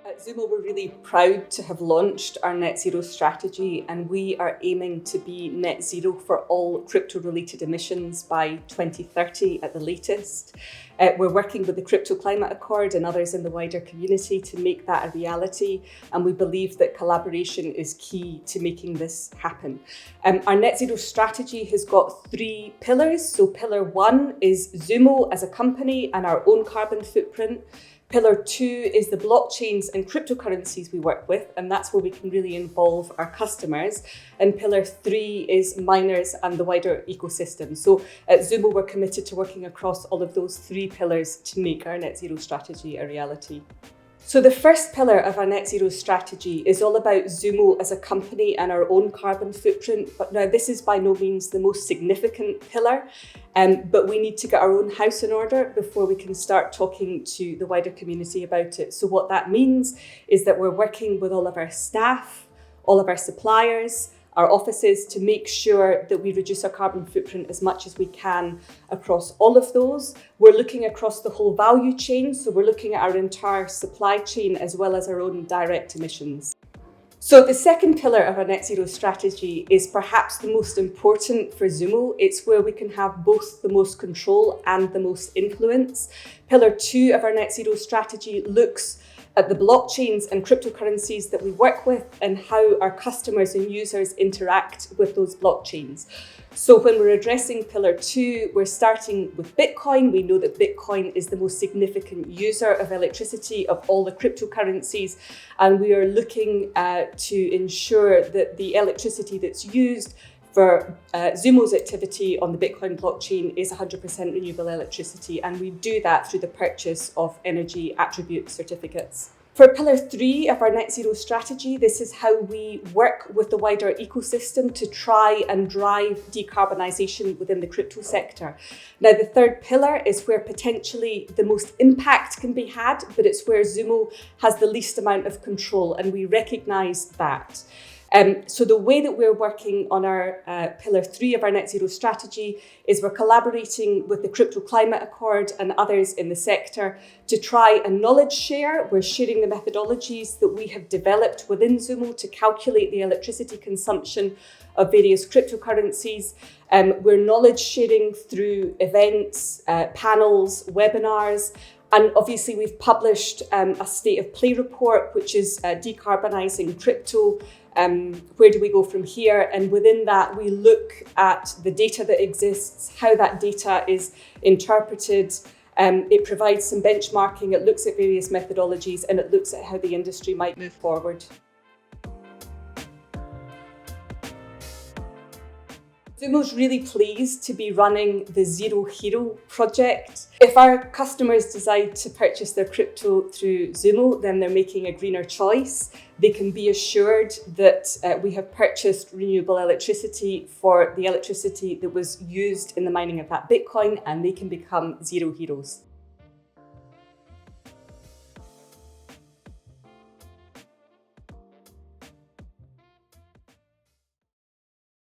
At Zumo, we're really proud to have launched our net zero strategy, and we are aiming to be net zero for all crypto-related emissions by 2030 at the latest. We're working with the Crypto Climate Accord and others in the wider community to make that a reality, and we believe that collaboration is key to making this happen. Our net zero strategy has got 3 pillars. So pillar 1 is Zumo as a company and our own carbon footprint. Pillar 2 is the blockchains and cryptocurrencies we work with, and that's where we can really involve our customers. And pillar 3 is miners and the wider ecosystem. So at Zumo, we're committed to working across all of those 3 pillars to make our net zero strategy a reality. So the first pillar of our net zero strategy is all about Zumo as a company and our own carbon footprint. But now this is by no means the most significant pillar, but we need to get our own house in order before we can start talking to the wider community about it. So what that means is that we're working with all of our staff, all of our suppliers, our offices to make sure that we reduce our carbon footprint as much as we can across all of those. We're looking across the whole value chain, so we're looking at our entire supply chain as well as our own direct emissions. So the second pillar of our net zero strategy is perhaps the most important for Zumo. It's where we can have both the most control and the most influence. Pillar 2 of our net zero strategy looks at the blockchains and cryptocurrencies that we work with and how our customers and users interact with those blockchains. So when we're addressing pillar 2, we're starting with Bitcoin. We know that Bitcoin is the most significant user of electricity of all the cryptocurrencies, and we are looking to ensure that the electricity that's used for ZUMO'S activity on the Bitcoin blockchain is 100% renewable electricity, and we do that through the purchase of energy attribute certificates. For pillar 3 of our net zero strategy, this is how we work with the wider ecosystem to try and drive decarbonisation within the crypto sector. Now, the third pillar is where potentially the most impact can be had, but it's where Zumo has the least amount of control, and we recognise that. So the way that we're working on our pillar 3 of our net zero strategy is we're collaborating with the Crypto Climate Accord and others in the sector to try and knowledge share. We're sharing the methodologies that we have developed within Zumo to calculate the electricity consumption of various cryptocurrencies. We're knowledge sharing through events, panels, webinars. And obviously we've published a state of play report, which is decarbonising crypto. Where do we go from here? And within that, we look at the data that exists, how that data is interpreted. It provides some benchmarking, it looks at various methodologies, and it looks at how the industry might move forward. Zumo's really pleased to be running the ZEROhero project. If our customers decide to purchase their crypto through Zumo, then they're making a greener choice. They can be assured that we have purchased renewable electricity for the electricity that was used in the mining of that Bitcoin, and they can become zero heroes.